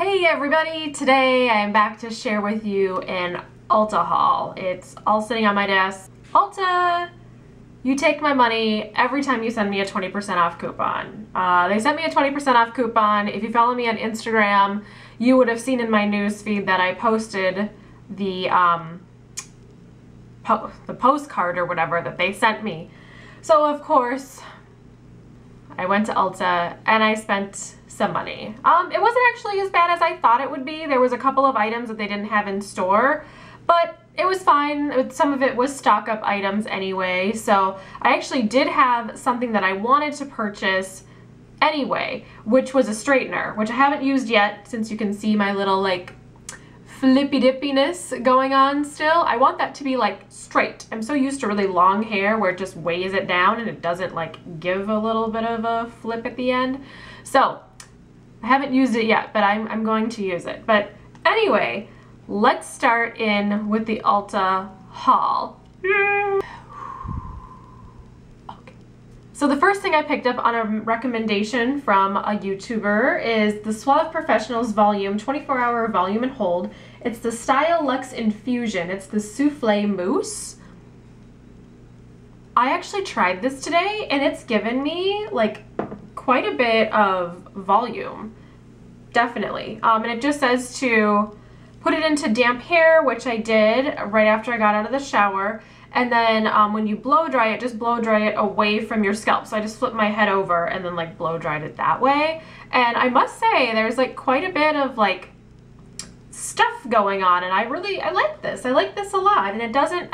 Hey everybody! Today I am back to share with you an Ulta haul. It's all sitting on my desk. Ulta, you take my money every time you send me a 20% off coupon. They sent me a 20% off coupon. If you follow me on Instagram, you would have seen in my newsfeed that I posted the postcard or whatever that they sent me. So of course, I went to Ulta and I spent some money. It wasn't actually as bad as I thought it would be. There was a couple of items that they didn't have in store, but it was fine. Some of it was stock up items anyway, so I actually did have something that I wanted to purchase anyway, which was a straightener, which I haven't used yet since you can see my little like flippy dippiness going on still. I want that to be like straight. I'm so used to really long hair where it just weighs it down and it doesn't like give a little bit of a flip at the end. So I haven't used it yet, but I'm going to use it. But anyway, let's start in with the Ulta haul. Okay. So the first thing I picked up on a recommendation from a YouTuber is the Suave Professionals Volume 24-Hour Volume and Hold. It's the Style Luxe Infusion. It's the Souffle Mousse. I actually tried this today and it's given me like quite a bit of volume, definitely. And it just says to put it into damp hair, which I did right after I got out of the shower. And then when you blow dry it, just blow dry it away from your scalp. So I just flipped my head over and then like blow dried it that way. And I must say there's like quite a bit of like stuff going on, and I like this. I like this a lot. And it doesn't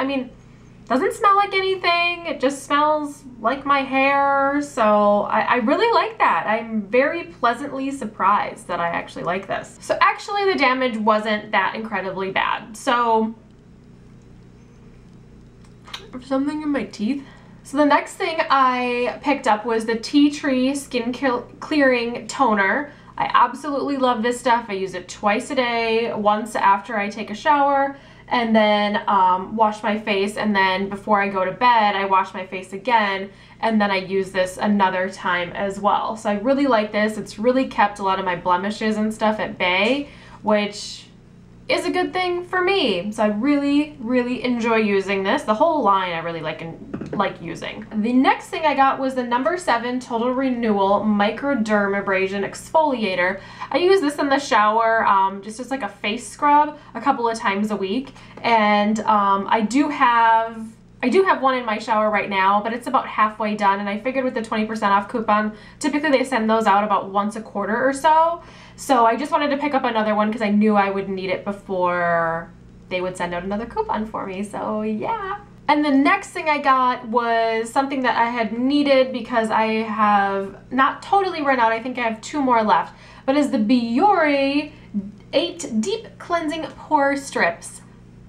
smell like anything. It just smells like my hair. So I really like that. I'm very pleasantly surprised that I actually like this. So actually the damage wasn't that incredibly bad. So something in my teeth. So the next thing I picked up was the Tea Tree Skin Clearing Toner. I absolutely love this stuff. I use it twice a day, once after I take a shower, and then wash my face, and then before I go to bed I wash my face again, and then I use this another time as well. So I really like this. It's really kept a lot of my blemishes and stuff at bay, which is a good thing for me. So I really enjoy using this. The whole line I really like using. The next thing I got was the No. 7 Total Renewal Microdermabrasion Exfoliator. I use this in the shower, just like a face scrub a couple of times a week. And I do have one in my shower right now, but it's about halfway done, and I figured with the 20% off coupon, typically they send those out about once a quarter or so. So I just wanted to pick up another one because I knew I would need it before they would send out another coupon for me, so yeah. And the next thing I got was something that I had needed because I have not totally run out. I think I have 2 more left, but is the Biore 8 Deep Cleansing Pore Strips.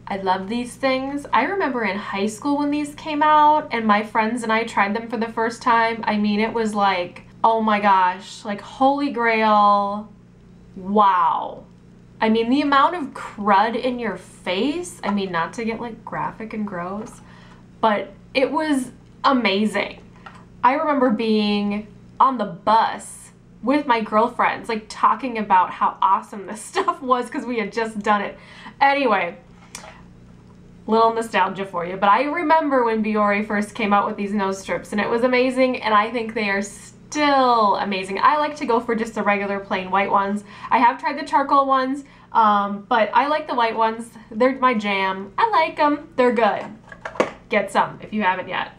I love these things. I remember in high school when these came out and my friends and I tried them for the first time. I mean, it was like, oh my gosh, like holy grail. Wow. I mean, the amount of crud in your face, I mean, not to get like graphic and gross, but it was amazing. I remember being on the bus with my girlfriends, like talking about how awesome this stuff was because we had just done it. Anyway, little nostalgia for you, but I remember when Biore first came out with these nose strips and it was amazing, and I think they are still amazing. I like to go for just the regular plain white ones. I have tried the charcoal ones, but I like the white ones. They're my jam. I like them. They're good. Get some if you haven't yet.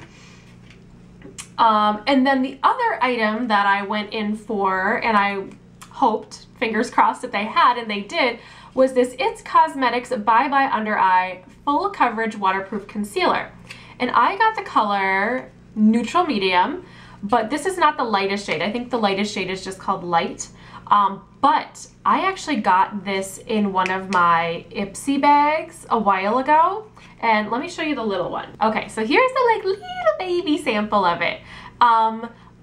And then the other item that I went in for, and I hoped, fingers crossed, that they had, and they did, was this It's Cosmetics Bye Bye Under Eye Full Coverage Waterproof Concealer. And I got the color Neutral Medium, but this is not the lightest shade. I think the lightest shade is just called Light. But I actually got this in one of my Ipsy bags a while ago. And let me show you the little one. Okay, so here's the like little baby sample of it.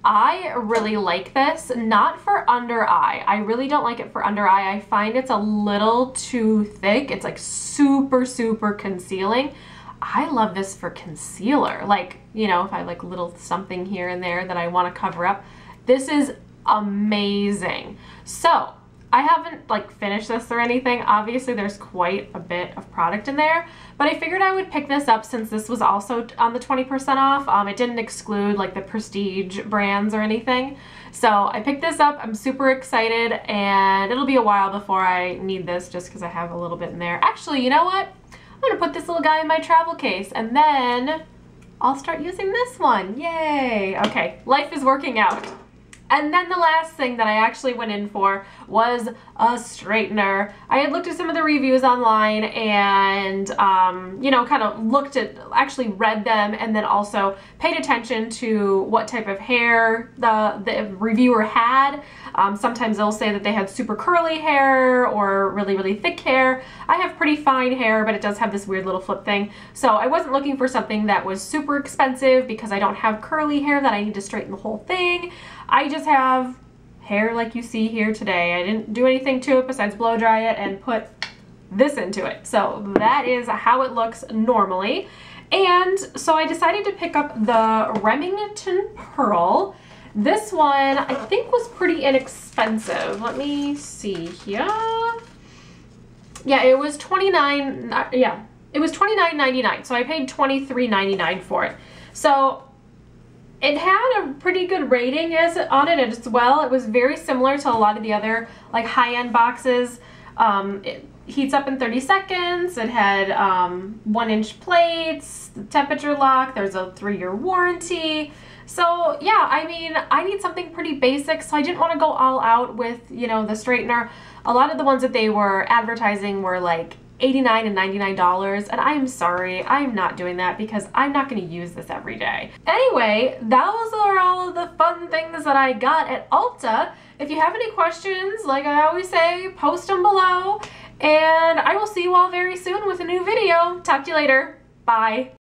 I really like this, not for under eye. I really don't like it for under eye. I find it's a little too thick. It's like super concealing. I love this for concealer. Like, you know, if I have like little something here and there that I want to cover up, this is amazing. So I haven't like finished this or anything. Obviously there's quite a bit of product in there, but I figured I would pick this up since this was also on the 20% off. It didn't exclude like the prestige brands or anything. So I picked this up. I'm super excited, and it'll be a while before I need this just because I have a little bit in there. Actually, you know what? I'm gonna put this little guy in my travel case, and then I'll start using this one. Yay! Okay, life is working out. And then the last thing that I actually went in for was a straightener. I had looked at some of the reviews online and, you know, kind of looked at, actually read them, and then also paid attention to what type of hair the reviewer had. Sometimes they'll say that they had super curly hair or really, really thick hair. I have pretty fine hair, but it does have this weird little flip thing. So I wasn't looking for something that was super expensive because I don't have curly hair that I need to straighten the whole thing. I just have hair like you see here today. I didn't do anything to it besides blow dry it and put this into it. So that is how it looks normally. And so I decided to pick up the Remington Pearl. This one I think was pretty inexpensive. Let me see here. Yeah, it was $29.99. So I paid $23.99 for it. So it had a pretty good rating on it as well. It was very similar to a lot of the other like high-end boxes. It heats up in 30 seconds. It had 1-inch plates, the temperature lock. There's a 3-year warranty. So yeah, I mean, I need something pretty basic, so I didn't want to go all out with, you know, the straightener. A lot of the ones that they were advertising were like $89 and $99, and I'm sorry, I'm not doing that because I'm not going to use this every day. Anyway, those are all of the fun things that I got at Ulta. If you have any questions, like I always say, post them below, and I will see you all very soon with a new video. Talk to you later. Bye.